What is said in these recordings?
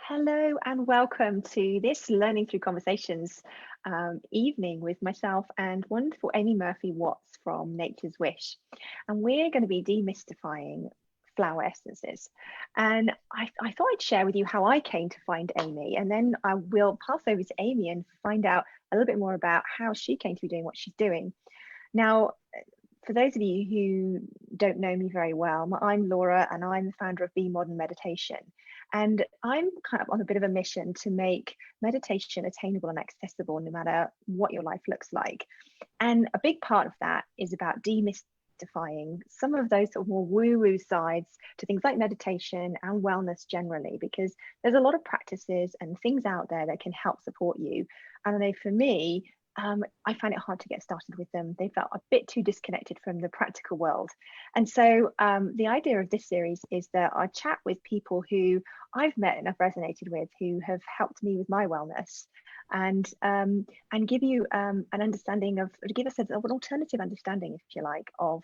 Hello and welcome to this Learning Through Conversations evening with myself and wonderful Amy Murphy Watts from Nature's Wish. And we're going to be demystifying flower essences. And I thought I'd share with you how I came to find Amy, and then I will pass over to Amy and find out a little bit more about how she came to be doing what she's doing. Now, for those of you who don't know me very well, I'm Laura and I'm the founder of Be Modern Meditation. And I'm kind of on a bit of a mission to make meditation attainable and accessible no matter what your life looks like. And a big part of that is about demystifying some of those sort of more woo-woo sides to things like meditation and wellness generally, because there's a lot of practices and things out there that can help support you. And I know for me, I find it hard to get started with them. They felt a bit too disconnected from the practical world. And so the idea of this series is that I chat with people who I've met and I've resonated with, who have helped me with my wellness, and give you an understanding of, give us an alternative understanding, if you like, of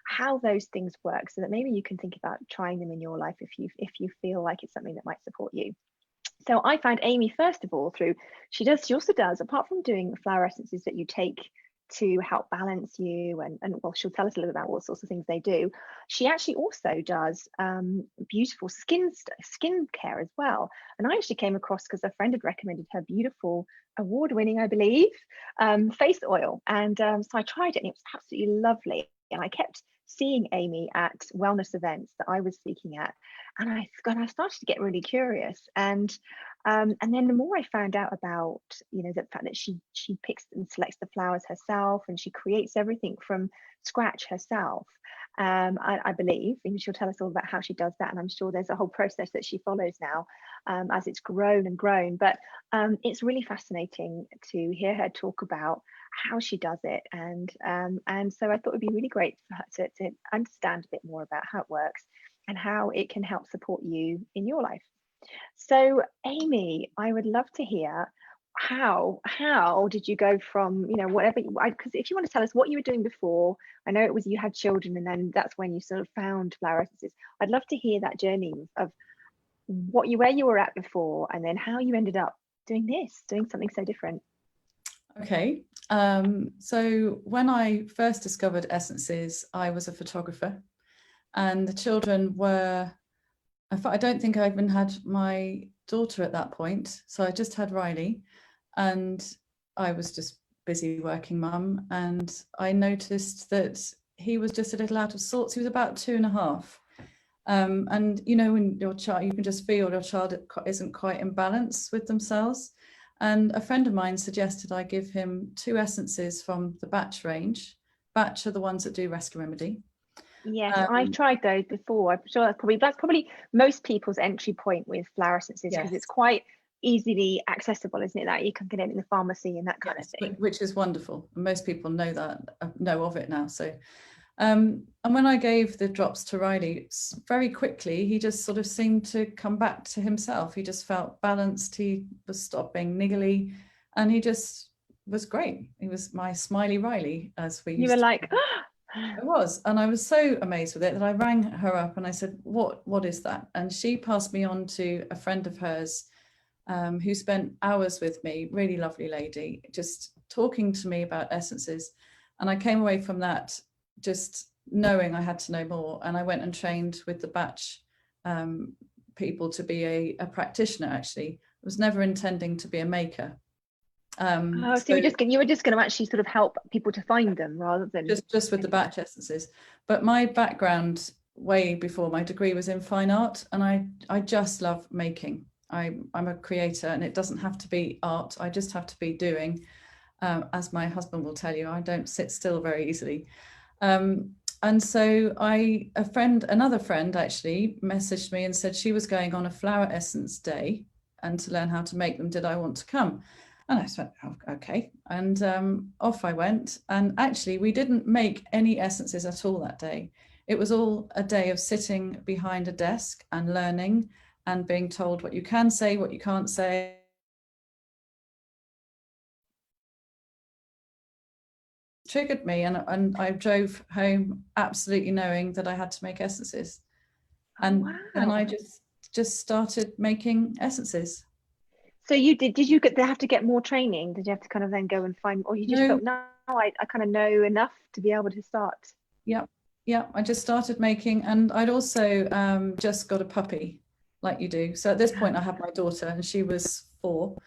how those things work, so that maybe you can think about trying them in your life if you feel like it's something that might support you. So I found Amy, first of all, through, she also does, apart from doing flower essences that you take to help balance you, and well, she'll tell us a little bit about what sorts of things they do. She actually also does beautiful skin care as well. And I actually came across, because a friend had recommended her beautiful, award-winning, I believe, face oil. And so I tried it and it was absolutely lovely. And I kept seeing Amy at wellness events that I was speaking at, and I started to get really curious. And then the more I found out about, the fact that she picks and selects the flowers herself, and she creates everything from scratch herself. I believe, and she'll tell us all about how she does that. And I'm sure there's a whole process that she follows now as it's grown and grown. But it's really fascinating to hear her talk about how she does it. And so I thought it'd be really great for her to understand a bit more about how it works and how it can help support you in your life. So Amy, I would love to hear how did you go from, whatever, because if you want to tell us what you were doing before. I know it was you had children and then that's when you sort of found flower essences. I'd love to hear that journey of where you were at before, and then how you ended up doing something so different. Okay, so when I first discovered essences, I was a photographer, and the children were, in fact, I don't think I even had my daughter at that point. So I just had Riley, and I was just busy working mum, and I noticed that he was just a little out of sorts. He was about 2.5. And when your child, you can just feel your child isn't quite in balance with themselves. And a friend of mine suggested I give him 2 essences from the Batch range. Batch are the ones that do Rescue Remedy. Yes, I've tried those before. I'm sure that's probably most people's entry point with flower essences, because it's quite easily accessible, isn't it? That you can get it in the pharmacy and that kind of thing. Which is wonderful. Most people know of it now. So, and when I gave the drops to Riley, very quickly, he just sort of seemed to come back to himself. He just felt balanced. He was stopped being niggly, and he just was great. He was my smiley Riley, as we used to. You were like, I was, and I was so amazed with it that I rang her up and I said, what is that? And she passed me on to a friend of hers who spent hours with me, really lovely lady, just talking to me about essences. And I came away from that just knowing I had to know more. And I went and trained with the Batch people to be a practitioner, actually. I was never intending to be a maker. so you were just going to actually sort of help people to find them rather than just with the Batch essences. But my background way before my degree was in fine art, and I just love making. I'm a creator, and it doesn't have to be art. I just have to be doing. As my husband will tell you, I don't sit still very easily. And so another friend actually messaged me and said she was going on a flower essence day, and to learn how to make them, did I want to come? And I said, oh, okay. And off I went. And actually, we didn't make any essences at all that day. It was all a day of sitting behind a desk and learning and being told what you can say, what you can't say. Triggered me, and I drove home absolutely knowing that I had to make essences. And wow. then I just just started making essences. So did you have to get more training? Did you have to kind of then go and find, or you just No. thought, no, I kind of know enough to be able to start? Yeah, I just started making, and I'd also just got a puppy, like you do. So at this point I had my daughter, and she was 4,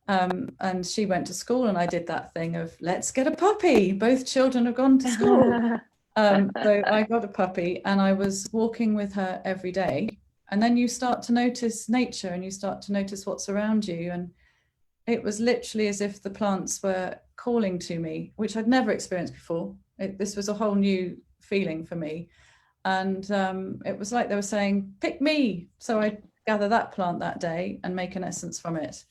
and she went to school, and I did that thing of, let's get a puppy, both children have gone to school. So I got a puppy, and I was walking with her every day, and then you start to notice nature, and you start to notice what's around you, and it was literally as if the plants were calling to me, which I'd never experienced before. This was a whole new feeling for me. And it was like they were saying, pick me. So I gather that plant that day and make an essence from it.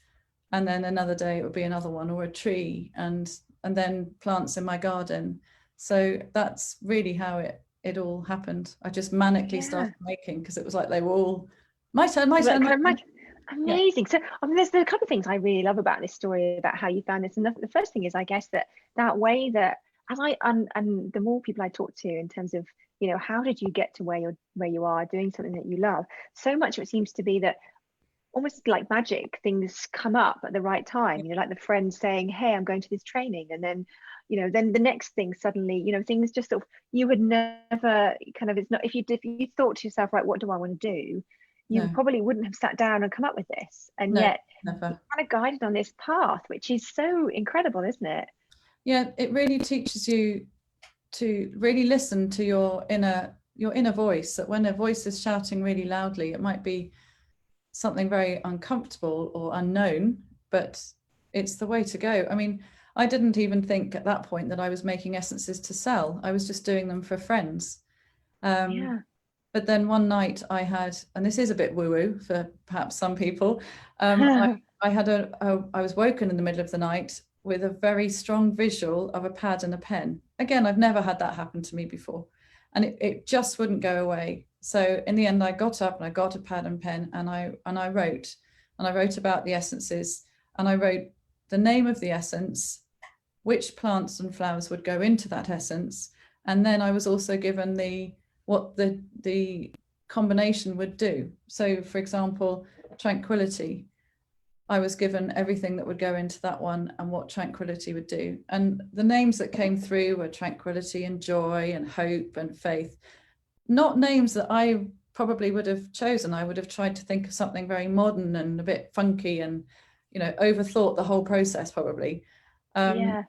And then another day it would be another one, or a tree, and then plants in my garden. So that's really how it all happened. I just manically started making, because it was like they were all, my turn, my turn, my turn. Amazing. So I mean, there's a couple of things I really love about this story, about how you found this. And the first thing is, I guess, that way that, as and the more people I talk to in terms of, you know, how did you get to where you are doing something that you love? So much of it seems to be that almost like magic, things come up at the right time. You know, like the friend saying, hey, I'm going to this training, and then, you know, then the next thing suddenly, you know, things just sort of, you would never kind of, it's not, if you thought to yourself, right, what do I want to do, you probably wouldn't have sat down and come up with this, and yet never. you're kind of guided on this path, which is so incredible, isn't it? Yeah, it really teaches you to really listen to your inner voice. That when a voice is shouting really loudly, it might be something very uncomfortable or unknown, but it's the way to go. I mean, I didn't even think at that point that I was making essences to sell. I was just doing them for friends. But then one night I had, and this is a bit woo-woo for perhaps some people, I was woken in the middle of the night with a very strong visual of a pad and a pen. Again, I've never had that happen to me before. And it just wouldn't go away. So in the end, I got up and I got a pad and pen, and I wrote. And I wrote about the essences, and I wrote the name of the essence, which plants and flowers would go into that essence. And then I was also given what the combination would do. So for example, tranquility, I was given everything that would go into that one and what tranquility would do. And the names that came through were tranquility and joy and hope and faith. Not names that I probably would have chosen. I would have tried to think of something very modern and a bit funky, and, you know, overthought the whole process probably. And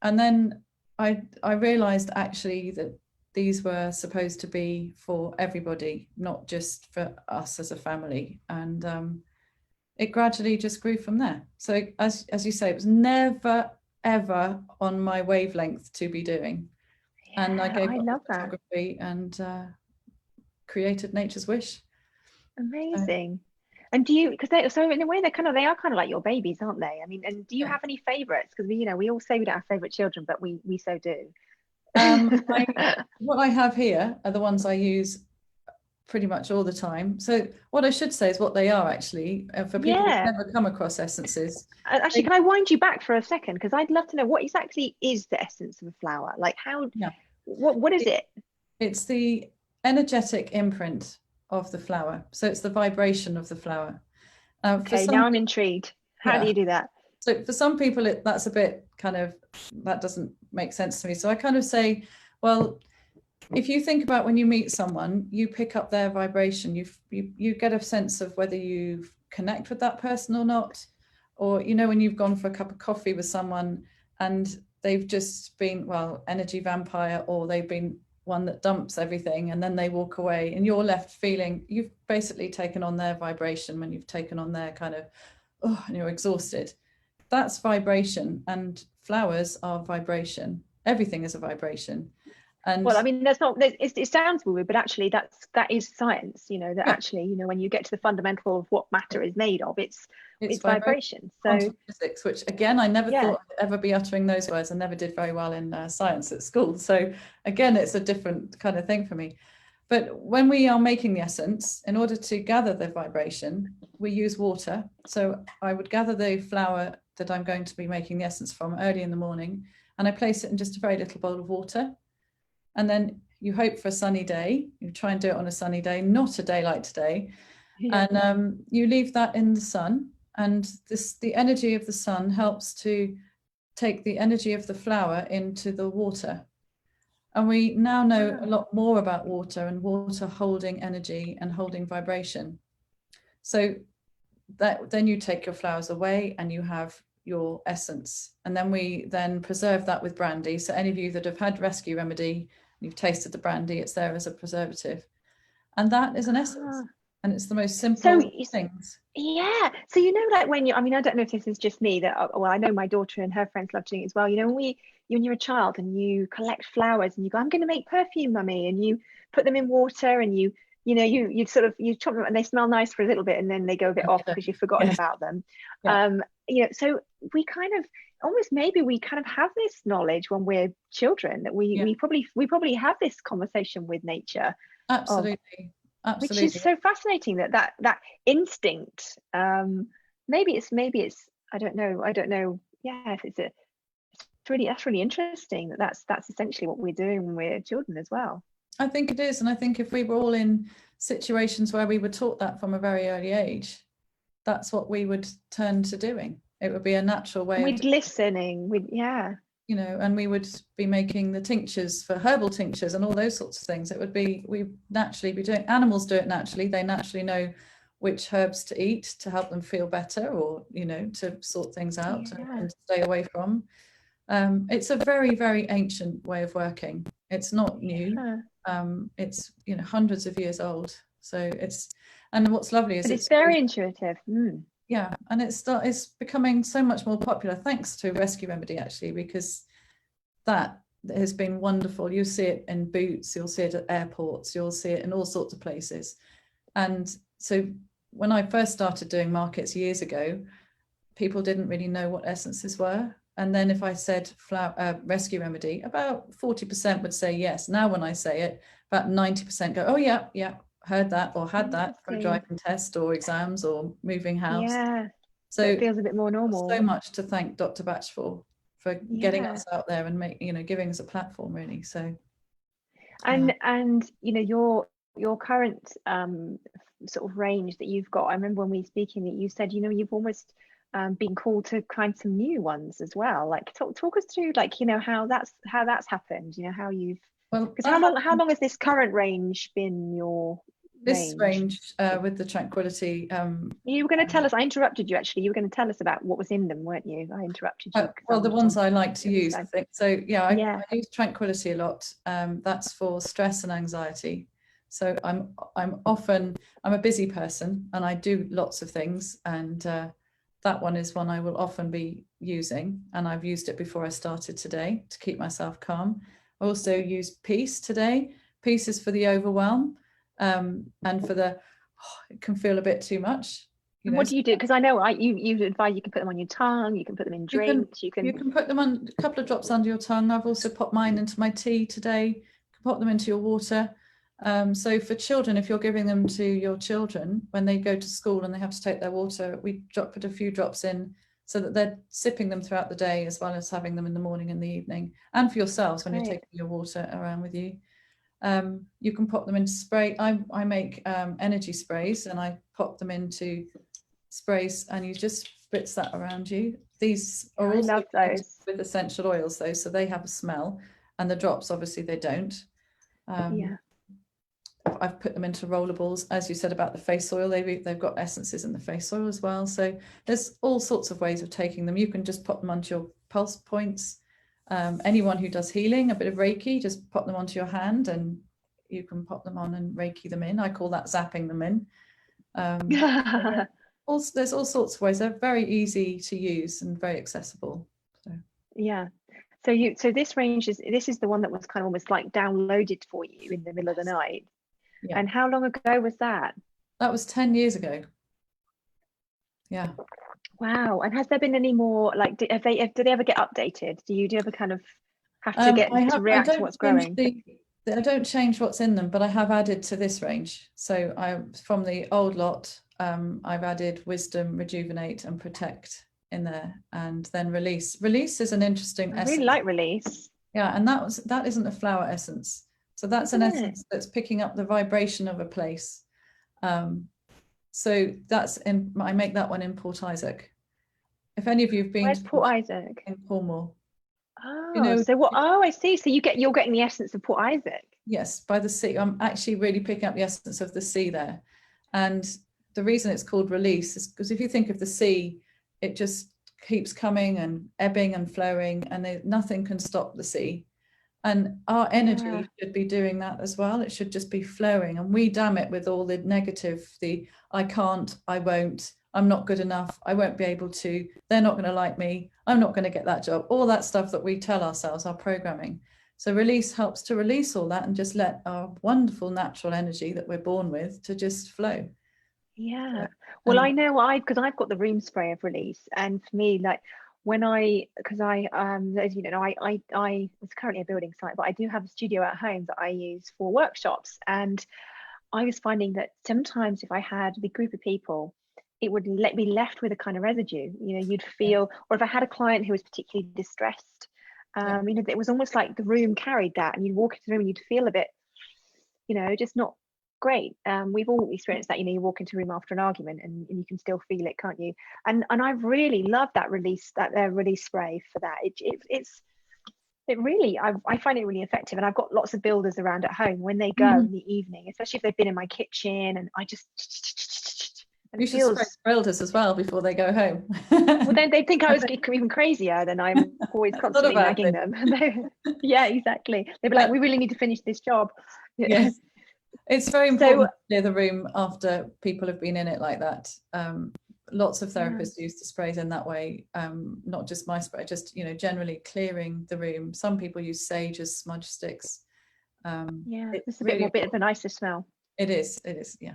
then I realized actually that these were supposed to be for everybody, not just for us as a family. And it gradually just grew from there. So as you say, it was never, ever on my wavelength to be doing. And I gave up photography and created Nature's Wish. Amazing. And do you, because so in a way they are kind of like your babies, aren't they? I mean, and do you have any favorites? Because we all say we don't have favorite children, but we so do. What I have here are the ones I use pretty much all the time. So what I should say is what they are actually, for people who've never come across essences. Actually, can I wind you back for a second? Because I'd love to know, what exactly is the essence of a flower? Like what is it? It's the energetic imprint of the flower. So it's the vibration of the flower. Okay, now I'm intrigued. How do you do that? So for some people, that's a bit kind of, that doesn't make sense to me. So I kind of say, well, if you think about when you meet someone, you pick up their vibration. You get a sense of whether you connect with that person or not. Or, you know, when you've gone for a cup of coffee with someone and they've just been, well, energy vampire, or they've been one that dumps everything and then they walk away, and you're left feeling you've basically taken on their vibration, when you've taken on their kind of, and you're exhausted. That's vibration, and flowers are vibration. Everything is a vibration. And well, I mean, it sounds weird, but actually that is science, you know, that actually, you know, when you get to the fundamental of what matter is made of, it's vibration. So quantum physics, which again, I never thought I'd ever be uttering those words. I never did very well in science at school. So again, it's a different kind of thing for me. But when we are making the essence, in order to gather the vibration, we use water. So I would gather the flower that I'm going to be making the essence from early in the morning, and I place it in just a very little bowl of water. And then you hope for a sunny day. You try and do it on a sunny day, not a day like today. Yeah. And you leave that in the sun, and the energy of the sun helps to take the energy of the flower into the water. And we now know a Wow. lot more about water and water holding energy and holding vibration. So that then you take your flowers away and you have your essence. And then we then preserve that with brandy. So any of you that have had rescue remedy, you've tasted the brandy, it's there as a preservative. And that is an essence. Ah. And it's the most So simple things. yeah. So like when you, I mean, I don't know if this is just me that, well, I know my daughter and her friends love doing it as well. When you're a child and you collect flowers and you go, I'm going to make perfume, mummy, and you put them in water and you sort of you chop them and they smell nice for a little bit and then they go a bit off because you've forgotten Yes. about them. Yeah. So we kind of almost maybe we kind of have this knowledge when we're children that we probably have this conversation with nature of, Absolutely. which is Absolutely. so fascinating that instinct. Maybe it's I don't know. Yeah, if that's really interesting that's essentially what we're doing when we're children as well. I think it is. And I think if we were all in situations where we were taught that from a very early age, that's what we would turn to doing. It would be a natural way of, We'd listening, and we would be making the tinctures for herbal tinctures and all those sorts of things. We naturally be doing, animals do it naturally. They naturally know which herbs to eat to help them feel better, or, to sort things out and stay away from. It's a very, very ancient way of working. It's not new. It's hundreds of years old. So and what's lovely is but it's very intuitive. Yeah, and it's becoming so much more popular thanks to rescue remedy, actually, because that has been wonderful. You see it in Boots, you'll see it at airports, you'll see it in all sorts of places. And so when I first started doing markets years ago, people didn't really know what essences were. And then if I said rescue remedy, about 40% would say yes. Now when I say it, about 90% go, oh yeah, heard that or had that for a driving test or exams or moving house. Yeah, so it feels a bit more normal. So much to thank Dr. Batch for getting us out there and giving us a platform, really. So and your current sort of range that you've got, I remember when we were speaking that you said you've almost been called to find some new ones as well. Like talk us through how that's happened, how you've, because how long has this current range been your range with the tranquility? You were going to tell us, I interrupted you actually, you were going to tell us about what was in them, weren't you? I interrupted you. Well, the ones I like to use, I think. So I use tranquility a lot. That's for stress and anxiety. So I'm a busy person and I do lots of things, and that one is one I will often be using, and I've used it before I started today to keep myself calm. I also use peace today. Peace is for the overwhelm, and for it can feel a bit too much. And what do you do? Because I know you advise you can put them on your tongue, you can put them in drinks, you can put them on a couple of drops under your tongue. I've also popped mine into my tea today. You can pop them into your water. So for children, if you're giving them to your children when they go to school and they have to take their water, we put a few drops in so that they're sipping them throughout the day, as well as having them in the morning and the evening. And for yourselves, when you're taking your water around with you. You can pop them into spray. I make energy sprays, and I pop them into sprays, and you just spritz that around you. These are also with essential oils though, so they have a smell, and the drops obviously they don't. I've put them into rollables, as you said about the face oil. They've got essences in the face oil as well. So there's all sorts of ways of taking them. You can just pop them onto your pulse points. Anyone who does healing, a bit of Reiki, just pop them onto your hand and you can pop them on and Reiki them in. I call that zapping them in. There's all sorts of ways. They're very easy to use and very accessible. So this range is the one that was kind of almost like downloaded for you in the middle of the night. And how long ago was that? That was 10 years ago. Yeah. Wow. And has there been any more, like, do they ever get updated? Do you ever kind of have to react to what's growing? I don't change what's in them, but I have added to this range. So from the old lot, I've added wisdom, rejuvenate, and protect in there, and then release. Release is an interesting essence. I really like release. Yeah, and that isn't a flower essence. So that's an essence that's picking up the vibration of a place. So that's I make that one in Port Isaac. If any of you have been Where's to Port Isaac? in Cornwall, you Oh, know, so what? Oh, I see. So you're getting the essence of Port Isaac. yes, by the sea. I'm actually really picking up the essence of the sea there. And the reason it's called release is because if you think of the sea, it just keeps coming and ebbing and flowing, and nothing can stop the sea. And our Yeah. energy should be doing that as well. It should just be flowing. And we damn it with all the negative, the I can't, I won't, I'm not good enough, I won't be able to, they're not going to like me, I'm not going to get that job, all that stuff that we tell ourselves, our programming. So release helps to release all that and just let our wonderful natural energy that we're born with to just flow. Yeah. Well, And I know because I've got the room spray of release, and for me, like because I as you know, I it's currently a building site, but I do have a studio at home that I use for workshops, and I was finding that sometimes if I had a big group of people, it would let me left with a kind of residue. You know, you'd yeah, feel, or if I had a client who was particularly distressed, yeah, you know, it was almost like the room carried that, and you'd walk into the room and you'd feel a bit, you know, just not great. We've all experienced that. You know, you walk into a room after an argument and you can still feel it, can't you? And I really love that release, that release spray for that. It really, I find it really effective. And I've got lots of builders around at home when they go in the evening, especially if they've been in my kitchen, and I just, and you it should spray feels, realtors as well before they go home. well, then they think I was even crazier than I'm always It's not a constantly bad nagging thing. them. Yeah, exactly. They'd be like, But we really need to finish this job. yes, it's very So important to clear the room after people have been in it like that. Lots of yeah, therapists use the sprays in that way, not just my spray, just generally clearing the room. Some people use sage as smudge sticks. yeah, It's it's a really bit of a nicer smell. it is, yeah.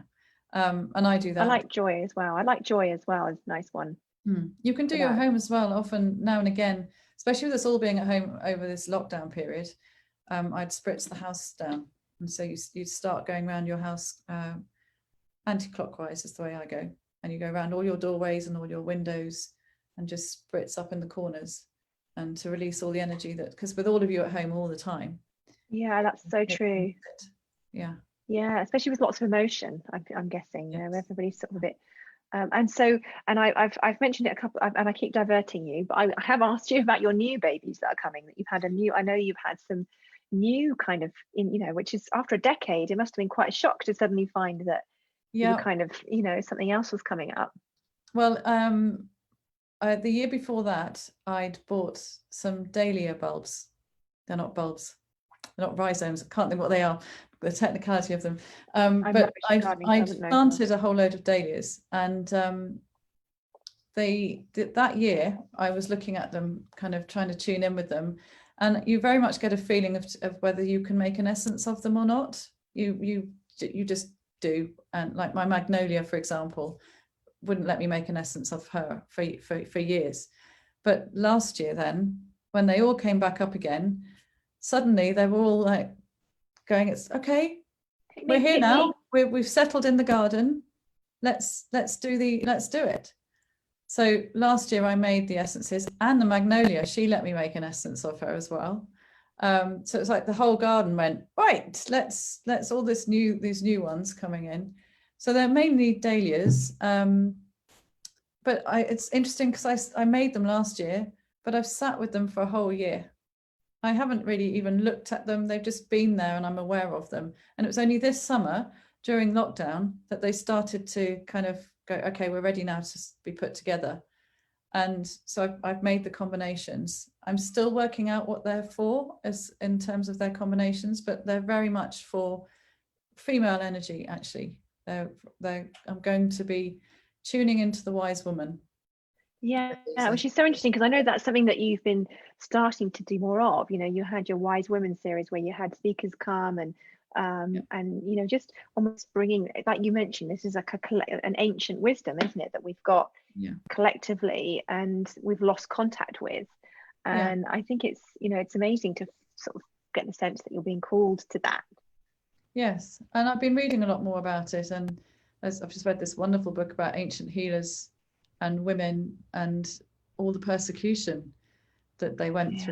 And I do I that. like joy as well. I like joy as well as a nice one You can do for your that. home as well, often now and again, especially with us all being at home over this lockdown period. I'd spritz the house down, and so you start going around your house anti-clockwise is the way I go, and you go around all your doorways and all your windows and just spritz up in the corners, and to release all the energy that, because with all of you at home all the time, Yeah, that's so it, true. yeah, Yeah, especially with lots of emotion. I'm guessing, you know, yes, everybody's sort of a bit. And so, and I've mentioned it a couple, and I keep diverting you, but I have asked you about your new babies that are coming. That you've had a new. I know you've had some new kind of you know, which is after a decade. It must have been quite a shock to suddenly find that you were yeah. kind of, you know, something else was coming up. Well, the year before that, I'd bought some dahlia bulbs. They're not bulbs, they're not rhizomes. I can't think what they are, the technicality of them. I'm But rubbish at gardening, so I I'd wouldn't know. planted a whole load of dahlias, and that year I was looking at them, kind of trying to tune in with them, and you very much get a feeling of whether you can make an essence of them or not. You just do. And like my magnolia, for example, wouldn't let me make an essence of her for years. But last year, then, when they all came back up again, suddenly they were all like going, "It's okay, we're here Pick now. me. We've settled in the garden. Let's do it." So last year I made the essences, and the magnolia, she let me make an essence of her as well. So it's like the whole garden went, right, let's all these new ones coming in. So they're mainly dahlias. But it's interesting because I made them last year, but I've sat with them for a whole year. I haven't really even looked at them. They've just been there and I'm aware of them. And it was only this summer during lockdown that they started to kind of go, okay, we're ready now to be put together. And so I've made the combinations. I'm still working out what they're for as in terms of their combinations, but they're very much for female energy, actually. I'm going to be tuning into the wise woman. Yeah, which is so interesting because I know that's something that you've been starting to do more of. You know, you had your Wise Women series where you had speakers come Yeah, and you know, just almost bringing, like you mentioned, this is like an ancient wisdom, isn't it, that we've got yeah, collectively and we've lost contact with. yeah. And I think it's, you know, it's amazing to sort of get the sense that you're being called to that. Yes, and I've been reading a lot more about it, and as I've just read this wonderful book about ancient healers and women and all the persecution that they went Yeah.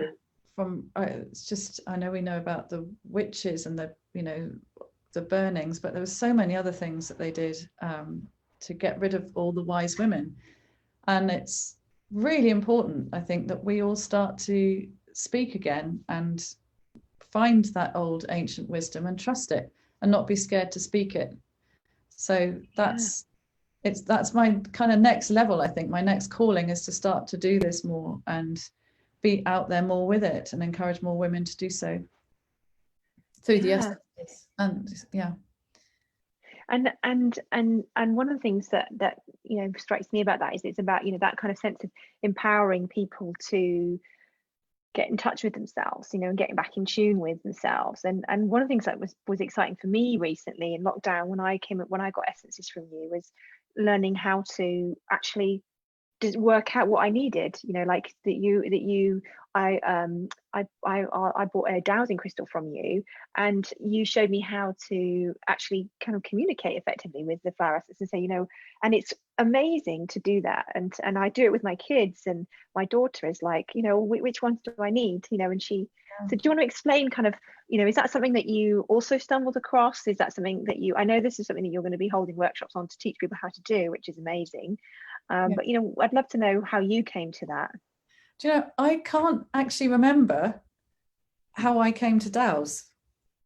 through. It's just, I know we know about the witches and the burnings, but there were so many other things that they did. to get rid of all the wise women. And it's really important, I think, that we all start to speak again and find that old ancient wisdom and trust it and not be scared to speak it. So that's my kind of next level. I think my next calling is to start to do this more and be out there more with it and encourage more women to do so through the essences. And and one of the things that strikes me about that is it's about that kind of sense of empowering people to get in touch with themselves, and getting back in tune with themselves. And one of the things that was exciting for me recently in lockdown when I got essences from you was learning how to actually work out what I needed. Like I bought a dowsing crystal from you, and you showed me how to actually kind of communicate effectively with the flower essence and say, and it's amazing to do that. And I do it with my kids, and my daughter is like, which ones do I need? And she so do you want to explain kind of, is that something that you also stumbled across? Is that something that I know this is something that you're going to be holding workshops on to teach people how to do, which is amazing. But I'd love to know how you came to that. Do you know, I can't actually remember how I came to Dows.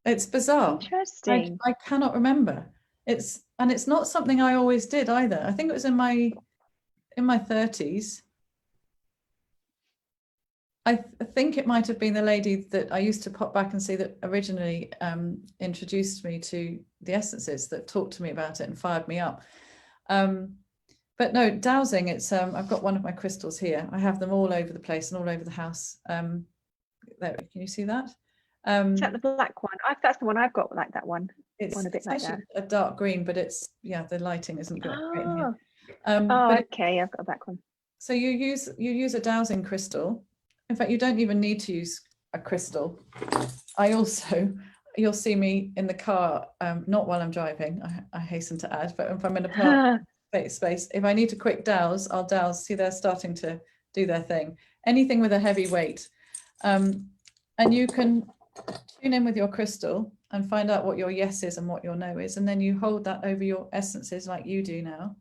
It's bizarre. Interesting. I cannot remember. It's not something I always did either. I think it was in my 30s. I think it might have been the lady that I used to pop back and see that originally introduced me to the essences, that talked to me about it and fired me up. But no, dowsing, it's I've got one of my crystals here. I have them all over the place and all over the house. There, can you see that? Is that the black one? That's the one I've got, like that one. It's one a bit like that. A dark green, but it's the lighting isn't great in here. Okay, I've got a black one. So you use a dowsing crystal. In fact, you don't even need to use a crystal. You'll see me in the car, not while I'm driving, I hasten to add, but if I'm in a park space, if I need to quick douse, I'll douse. See, they're starting to do their thing. Anything with a heavy weight. And you can tune in with your crystal and find out what your yes is and what your no is. And then you hold that over your essences like you do now.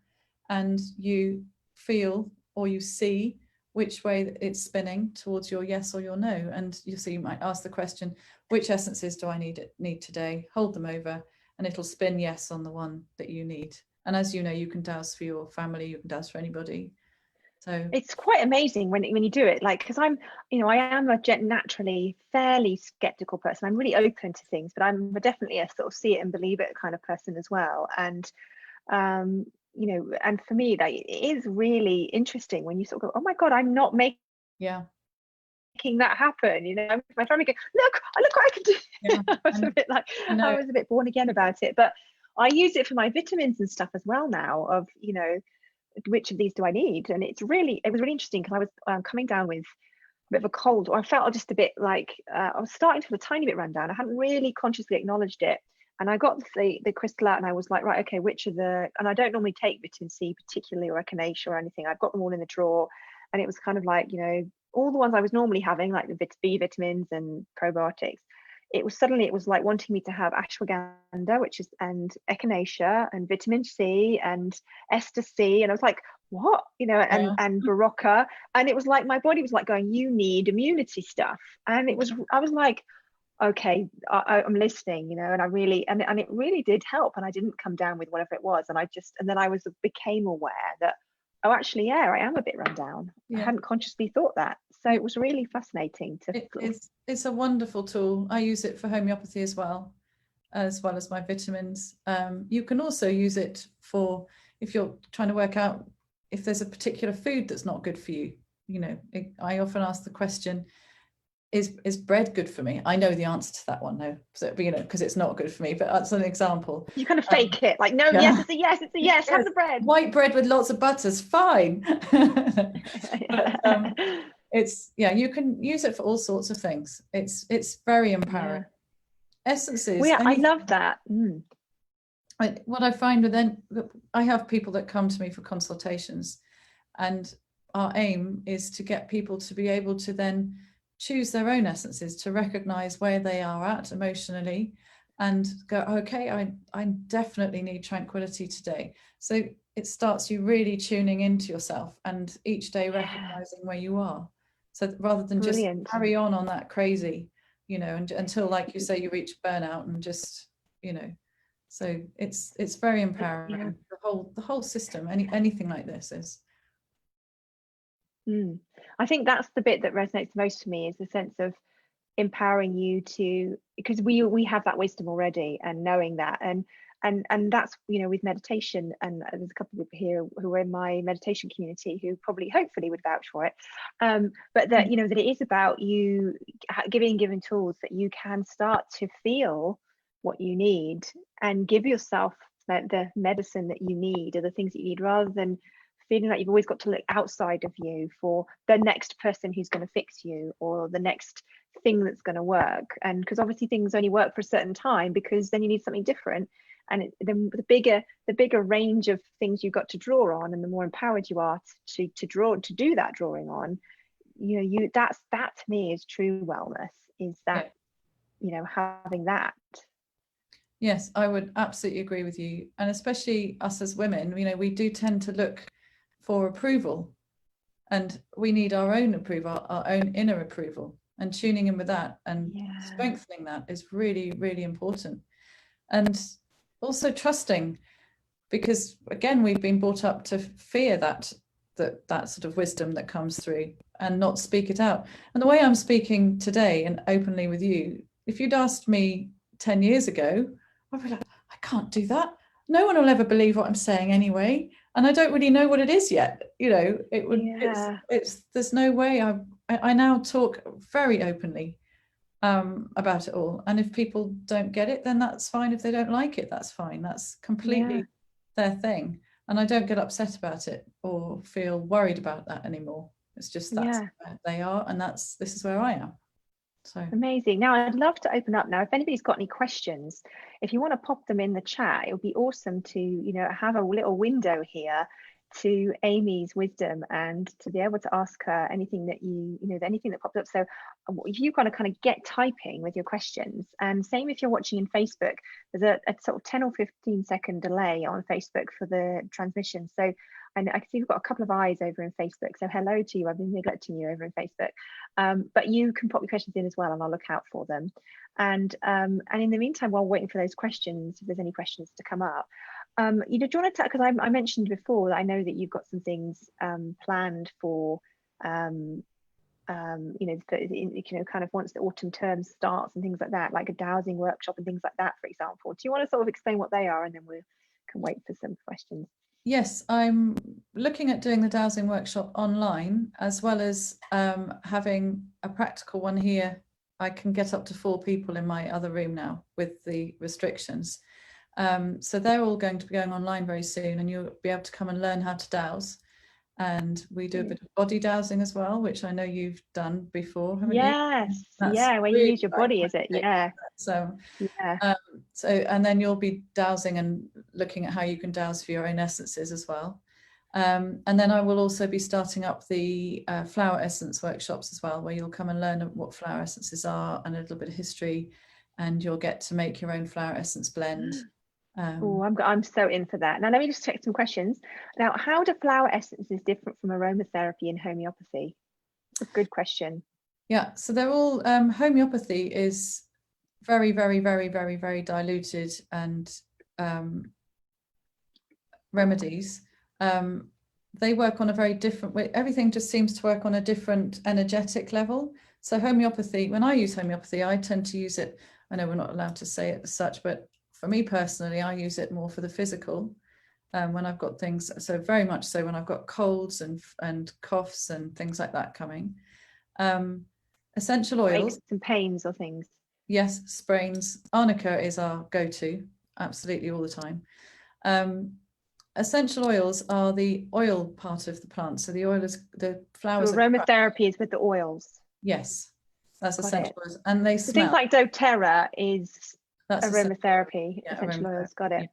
And you feel or you see which way it's spinning towards your yes or your no. And you might ask the question, which essences do I need today? Hold them over and it'll spin yes on the one that you need. And as you know, you can douse for your family, you can douse for anybody. So it's quite amazing when you do it, like, because I am a naturally fairly skeptical person. I'm really open to things, but I'm definitely a sort of see it and believe it kind of person as well. And and for me, like, it is really interesting when you sort of go, oh my God, I'm not making that happen. My family go, look what I can do. I was a bit like, I was a bit born again about it, but I use it for my vitamins and stuff as well now, of which of these do I need. And it was really interesting, because I was coming down with a bit of a cold, or I felt just a bit like I was starting to feel a tiny bit run down. I hadn't really consciously acknowledged it. And I got the crystal out and I was like, right, okay, and I don't normally take vitamin C particularly, or echinacea or anything. I've got them all in the drawer. And it was kind of like, all the ones I was normally having, like the B vitamins and probiotics. It was like wanting me to have ashwagandha, and echinacea and vitamin C and ester C. And I was like, what? And barocca. And it was like, my body was like going, you need immunity stuff. And I was like, okay, I'm listening, and I really, and it really did help. And I didn't come down with whatever it was. And then I became aware that, oh, actually, I am a bit run down. I hadn't consciously thought that. So it was really fascinating it's a wonderful tool. I use it for homeopathy as well as my vitamins. You can also use it for, if you're trying to work out if there's a particular food that's not good for you. I often ask the question, is bread good for me? I know the answer to that one, no. So, because it's not good for me, but that's an example. You kind of fake it, like, no, yes, it's a yes, yes, have the bread. White bread with lots of butter's fine. But, you can use it for all sorts of things. It's very empowering. Essences. I love that. What I find I have people that come to me for consultations, and our aim is to get people to be able to then choose their own essences, to recognize where they are at emotionally and go, okay, I definitely need tranquility today. So it starts you really tuning into yourself, and each day Yeah. recognizing where you are. So rather than Brilliant. just carry on that crazy, you know, and until, like you say, you reach burnout and just, you know, so it's very empowering. Yeah. The whole system, anything like this is. I think that's the bit that resonates most for me, is the sense of empowering you to, because we have that wisdom already, and knowing that, and that's, you know, with meditation, and there's a couple of people here who are in my meditation community who probably hopefully would vouch for it, but that, you know, that it is about you given tools that you can start to feel what you need and give yourself the medicine that you need, or the things that you need, rather than feeling like you've always got to look outside of you for the next person who's going to fix you, or the next thing that's going to work. And because obviously things only work for a certain time, because then you need something different, and the bigger range of things you've got to draw on, and the more empowered you are to do that drawing on, you know, that to me is true wellness, is that, you know, having that. Yes, I would absolutely agree with you. And especially us as women, you know, we do tend to look for approval, and we need our own approval, our own inner approval, and tuning in with that and strengthening that is really, really important. And also trusting, because again, we've been brought up to fear that sort of wisdom that comes through and not speak it out. And the way I'm speaking today and openly with you, if you'd asked me 10 years ago, I'd be like, I can't do that. No one will ever believe what I'm saying anyway. And I don't really know what it is yet. You know, it would, it's there's no way. I now talk very openly about it all. And if people don't get it, then that's fine. If they don't like it, that's fine. That's completely their thing. And I don't get upset about it or feel worried about that anymore. It's just that's where they are, and this is where I am. So amazing. Now I'd love to open up now. If anybody's got any questions, if you want to pop them in the chat, it would be awesome to, you know, have a little window here to Amy's wisdom, and to be able to ask her anything that you know, anything that pops up. So if you kind of get typing with your questions, and same if you're watching in Facebook, there's a sort of 10 or 15-second delay on Facebook for the transmission. So I can see we've got a couple of eyes over in Facebook. So hello to you. I've been neglecting you over in Facebook. But you can pop your questions in as well, and I'll look out for them. And in the meantime, while waiting for those questions, if there's any questions to come up, you know, do you want to, because I mentioned before that I know that you've got some things planned for, you know, kind of once the autumn term starts and things like that, like a dowsing workshop and things like that, for example. Do you want to sort of explain what they are, and then we can wait for some questions? Yes, I'm looking at doing the dowsing workshop online, as well as having a practical one here. I can get up to 4 people in my other room now with the restrictions. So they're all going to be going online very soon, and you'll be able to come and learn how to dowse. And we do a bit of body dowsing as well, which I know you've done before, haven't you? Yes, That's where you use your body, is it? So and then you'll be dowsing and looking at how you can dowse for your own essences as well. And then I will also be starting up the flower essence workshops as well, where you'll come and learn what flower essences are and a little bit of history, and you'll get to make your own flower essence blend. I'm so in for that. Now let me just check some questions. Now, how do flower essences different from aromatherapy and homeopathy? That's a good question. Yeah, so they're all homeopathy is very, very, very, very, very diluted, and remedies, they work on a very different way. Everything just seems to work on a different energetic level. So homeopathy, when I use homeopathy, I tend to use it, I know we're not allowed to say it as such, but for me personally, I use it more for the physical, when I've got things, so very much so when I've got colds and coughs and things like that coming. Essential oils. Aches and pains or things. Yes, sprains. Arnica is our go-to, absolutely all the time. Essential oils are the oil part of the plant. So the oil is the flowers. So aromatherapy is with the oils. Yes, that's essential oils, and they smell. Things like doTERRA is that's aromatherapy. Essential oils, got it. Yeah.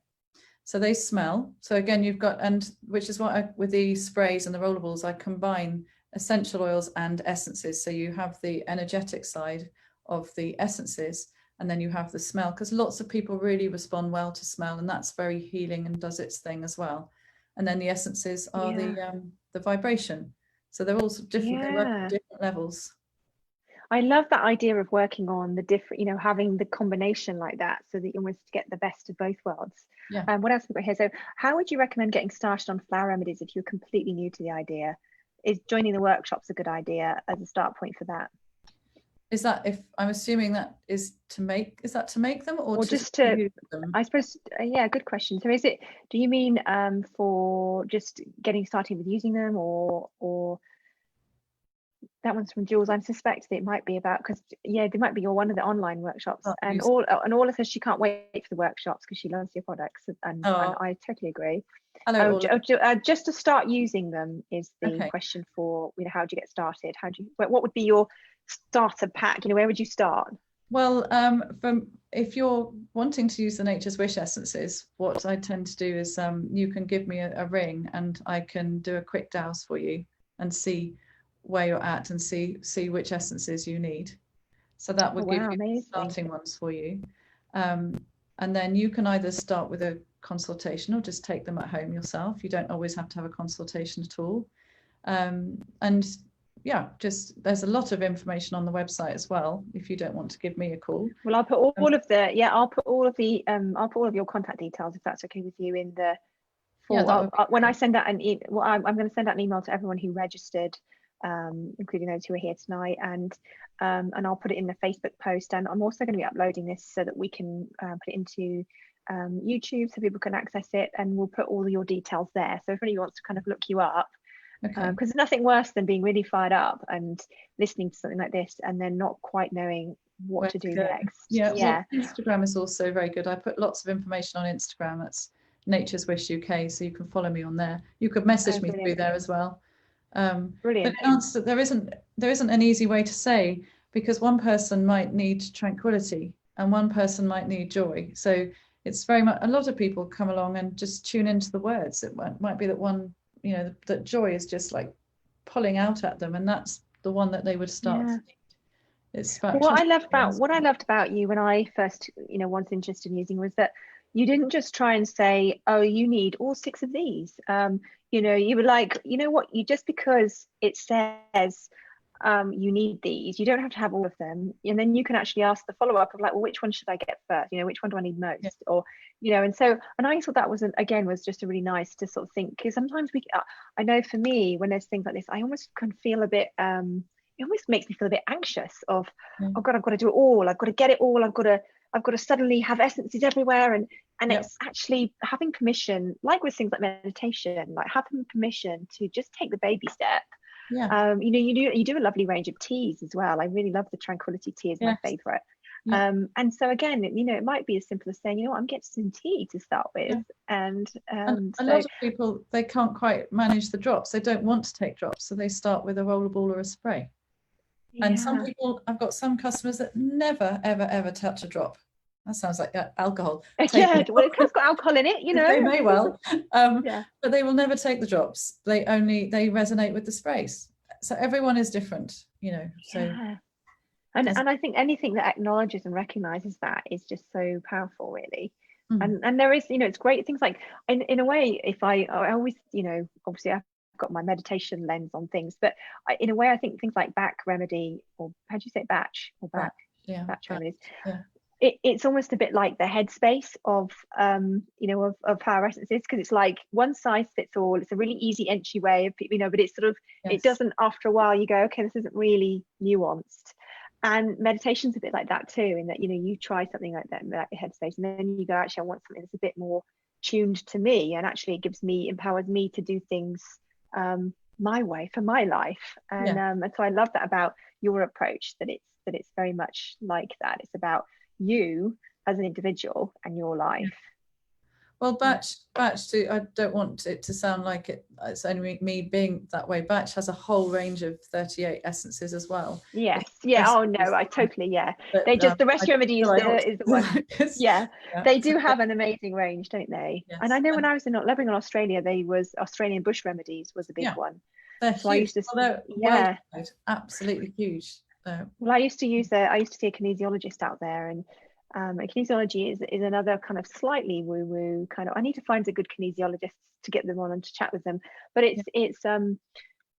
So they smell. So again, you've got, and which is what with the sprays and the rollables, I combine essential oils and essences. So you have the energetic side of the essences, and then you have the smell, because lots of people really respond well to smell, and that's very healing and does its thing as well. and then the essences are Yeah. the vibration. So they're all different. They work at Yeah. different levels. I love that idea of working on the different, having the combination like that so that you almost get the best of both worlds. Yeah. What else have we got here? So how would you recommend getting started on flower remedies if you're completely new to the idea? Is joining the workshops a good idea as a start point for that? Is that, if I'm assuming that is to make them, or to just to, use them? I suppose, yeah, good question. So do you mean for just getting started with using them, or that one's from Jules. I suspect that it might be about, because they might be one of the online workshops, and Orla says she can't wait for the workshops because she loves your products, and I totally agree. Hello, just to start using them is the question for, how do you get started? What would be your starter pack? Where would you start? Well, if you're wanting to use the Nature's Wish essences, what I tend to do is you can give me a ring and I can do a quick douse for you and see where you're at and see which essences you need. So that would give you the starting ones for you. And then you can either start with a consultation or just take them at home yourself. You don't always have to have a consultation at all. And yeah, just there's a lot of information on the website as well if you don't want to give me a call. Well, I'll put all of the I'll put all of your contact details, if that's okay with you, in the when I send out I'm going to send out an email to everyone who registered, including those who are here tonight, and I'll put it in the Facebook post, and I'm also going to be uploading this so that we can put it into YouTube so people can access it, and we'll put all your details there. So if anybody wants to kind of look you up, because there's nothing worse than being really fired up and listening to something like this and then not quite knowing what to do next. Well, Instagram is also very good. I put lots of information on Instagram. That's Nature's Wish UK, so you can follow me on there. You could message me through there as well. Brilliant. But there isn't an easy way to say, because one person might need tranquility and one person might need joy. So it's very much, a lot of people come along and just tune into the words. It might be that one, that joy is just like pulling out at them, and that's the one that they would start. It's what I loved about you when I first was interested in using was that you didn't just try and say, oh, you need all 6 of these. You were like, you just because it says you need these, you don't have to have all of them, and then you can actually ask the follow-up of like, well, which one should I get first, which one do I need most, or and I thought that was was just a really nice to sort of think, because sometimes I know for me, when there's things like this, I almost can feel a bit it almost makes me feel a bit anxious of oh god, I've got to do it all, I've got to get it all, I've got to suddenly have essences everywhere, and it's actually having permission, like with things like meditation, like having permission to just take the baby step. You do a lovely range of teas as well. I really love the tranquility tea, is my favorite. And so again, it might be as simple as saying, I'm getting some tea to start with. And a lot of people, they can't quite manage the drops, they don't want to take drops, so they start with a rollable or a spray. And some people, I've got some customers that never ever touch a drop. That sounds like alcohol. Well, it's got alcohol in it, They may well, but they will never take the drops. They resonate with the sprays. So everyone is different, so and I think anything that acknowledges and recognizes that is just so powerful, really. And there is, it's great things like, in a way, if I always, obviously I've got my meditation lens on things, but in a way I think things like back remedy, or how do you say it, batch or back remedies, it's almost a bit like the headspace of of flower essences, because it's like one size fits all. It's a really easy entryway of but it's sort of it doesn't, after a while you go, okay, this isn't really nuanced. And meditation's a bit like that too, in that you try something like that headspace, and then you go, actually I want something that's a bit more tuned to me, and actually it empowers me to do things my way for my life. And so I love that about your approach, that it's very much like that. It's about you as an individual and your life. Well, batch too, I don't want it to sound like it's only me being that way. Batch has a whole range of 38 essences as well. Oh no, I totally But, they just the Rest Remedy is the one. They do have an amazing range, don't they? And I know when I was living in Australia, Australian Bush Remedies was a big one. They're huge. I used to worldwide, absolutely huge. Well, I used to see a kinesiologist out there, and And kinesiology is another kind of slightly woo-woo kind of. I need to find a good kinesiologist to get them on and to chat with them. But it's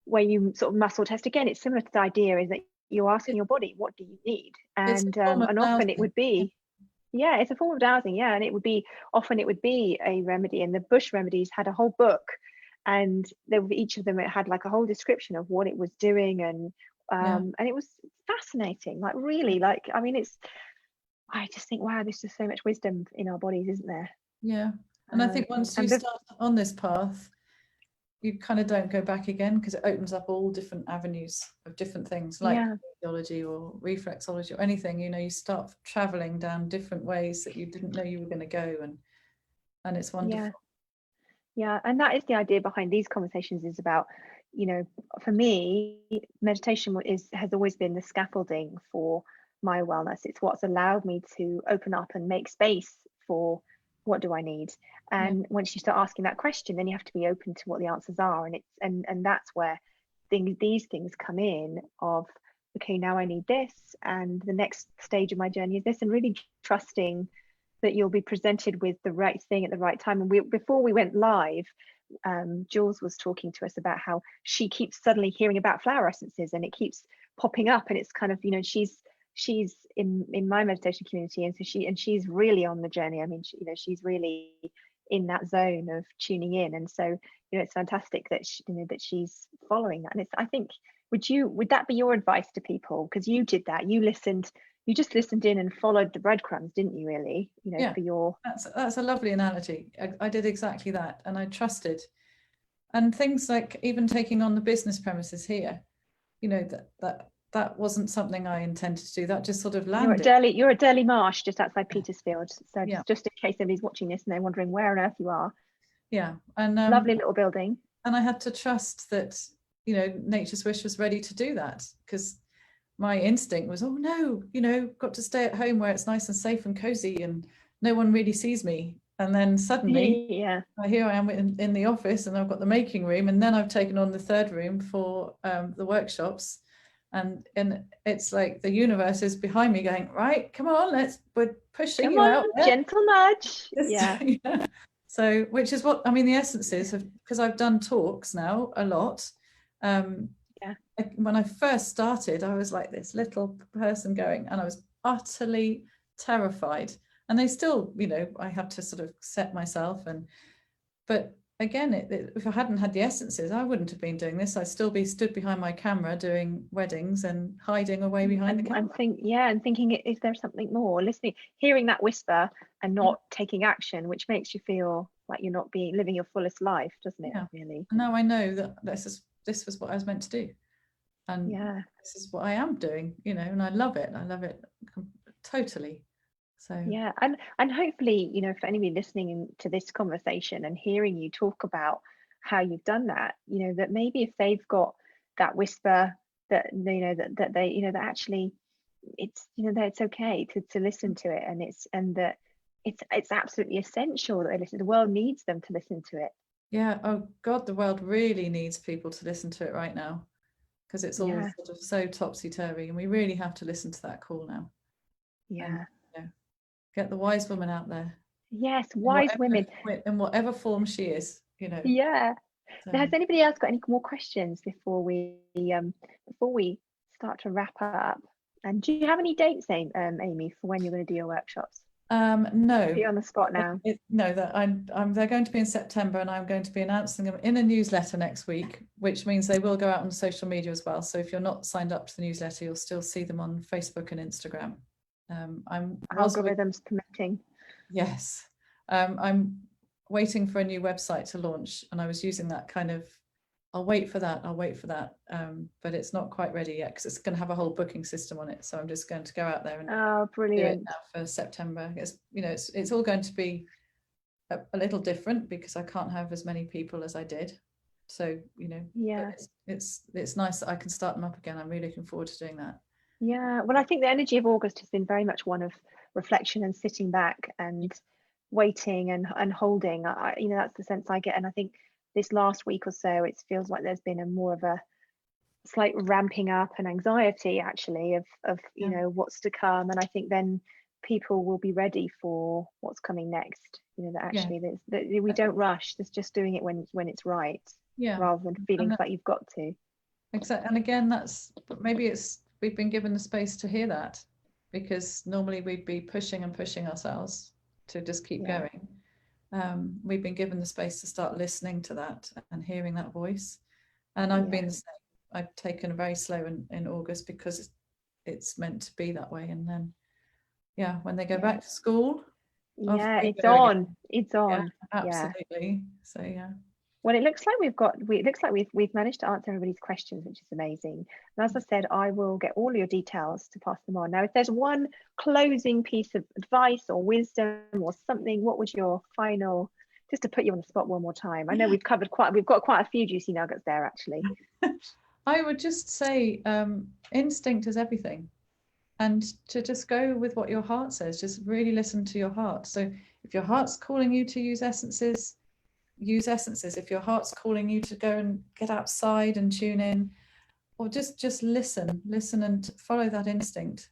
where you sort of muscle test again. It's similar to the idea is that you're asking your body, what do you need? It's a And form of often it dowsing. would be, yeah, it's a form of dowsing, yeah, and it would be often it would be a remedy. And the bush remedies had a whole book, and there were each of them, it had like a whole description of what it was doing, and Yeah. it was fascinating, like really, like I mean, it's I just think, wow, there's just so much wisdom in our bodies, isn't there? Yeah. And I think once you And start on this path, you kind of don't go back again, because it opens up all different avenues of different things like yeah, physiology or reflexology or anything. You start traveling down different ways that you didn't know you were going to go, and it's yeah, wonderful. yeah, and that is the idea behind these conversations, is about, for me, meditation has always been the scaffolding for my wellness. It's what's allowed me to open up and make space for what do I need. Yeah. And once you start asking that question, then you have to be open to what the answers are, and that's where these things come in of, okay, now I need this, and the next stage of my journey is this, and really trusting that you'll be presented with the right thing at the right time. And before we went live, Jules was talking to us about how she keeps suddenly hearing about flower essences, and it keeps popping up, and it's kind of, she's in my meditation community, and so she's really on the journey. I mean, she's really in that zone of tuning in, and so it's fantastic that that she's following that. And I think, would that be your advice to people? Because you did that, you just listened in and followed the breadcrumbs, didn't you, really? Yeah, For your that's a lovely analogy. I did exactly that, and I trusted. And things like even taking on the business premises here, that wasn't something I intended to do. That just sort of landed. You're at Durley Marsh, just outside Petersfield. So Yeah, just in case anybody's watching this and they're wondering where on earth you are. yeah, and Lovely little building. and I had to trust that Nature's Wish was ready to do that, because my instinct was, oh no, got to stay at home where it's nice and safe and cozy and no one really sees me. And then suddenly Yeah. here I am in the office, and I've got the making room, and then I've taken on the third room for the workshops, and it's like the universe is behind me going, right, come on, we're pushing Come you out on, there. gentle nudge. Yeah. Yeah. So, which is what I mean, the essences have, because I've done talks now a lot. Yeah. When I first started, I was like this little person going, and I was utterly terrified. And they still, I have to sort of set myself. But again, if I hadn't had the essences, I wouldn't have been doing this. I'd still be stood behind my camera doing weddings and hiding away behind the camera. And thinking, is there something more? Listening, hearing that whisper and Yeah. not taking action, which makes you feel like you're not living your fullest life, doesn't it? Yeah. Really. And now I know that this was what I was meant to do. And Yeah. this is what I am doing, and I love it. I love it totally. So yeah, and hopefully, for anybody listening to this conversation and hearing you talk about how you've done that, that maybe if they've got that whisper, that that they, that actually it's, that it's okay to listen to it, and that it's absolutely essential that they listen. The world needs them to listen to it. yeah, oh God, the world really needs people to listen to it right now, because it's all Yeah. sort of so topsy-turvy, and we really have to listen to that call now. And Yeah. get the wise woman out there, Yes, wise women. in whatever form she is, Yeah. so. Now, has anybody else got any more questions before we start to wrap up? And do you have any dates, Amy, for when you're going to do your workshops? No. Be on the spot now. No, that they're going to be in September, and I'm going to be announcing them in a newsletter next week, which means they will go out on social media as well. So if you're not signed up to the newsletter, you'll still see them on Facebook and Instagram. Algorithms permitting. Yes. I'm waiting for a new website to launch, and I was using that kind of, I'll wait for that, but it's not quite ready yet, because it's going to have a whole booking system on it. So I'm just going to go out there and Oh, do it brilliant. now for September. It's all going to be a little different, because I can't have as many people as I did. So, Yeah. it's nice that I can start them up again. I'm really looking forward to doing that. Yeah. Well, I think the energy of August has been very much one of reflection and sitting back and waiting and holding. That's the sense I get. And I think this last week or so, it feels like there's been a more of a slight ramping up and anxiety, actually, of what's to come. And I think then people will be ready for what's coming next. You know, that Yeah. actually that we don't rush. There's just doing it when it's right, Yeah. rather than feeling like you've got to. Exactly. And again, maybe we've been given the space to hear that, because normally we'd be pushing and pushing ourselves to just keep going. We've been given the space to start listening to that and hearing that voice. And I've been the same. I've taken a very slow in August, because it's meant to be that way. And then, when they go back to school, off we It's go again. on. It's on. Absolutely. So Well, it looks like we've managed to answer everybody's questions, which is amazing. And as I said, I will get all your details to pass them on. Now, if there's one closing piece of advice or wisdom or something, what would your final, just to put you on the spot one more time? I know we've got quite a few juicy nuggets there, actually. I would just say instinct is everything. And to just go with what your heart says, just really listen to your heart. So if your heart's calling you to use essences, use essences. If your heart's calling you to go and get outside and tune in, or just listen and follow that instinct,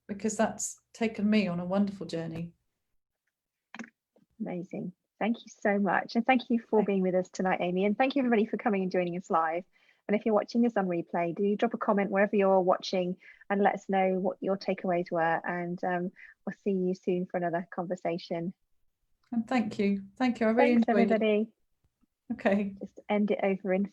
because that's taken me on a wonderful journey. Amazing. Thank you so much. And thank you for being with us tonight, Amy. And thank you everybody for coming and joining us live. And if you're watching this on replay, do drop a comment wherever you're watching and let us know what your takeaways were. And we'll see you soon for another conversation. And thank you. I really Thanks, enjoyed everybody. it. Okay. Just end it over in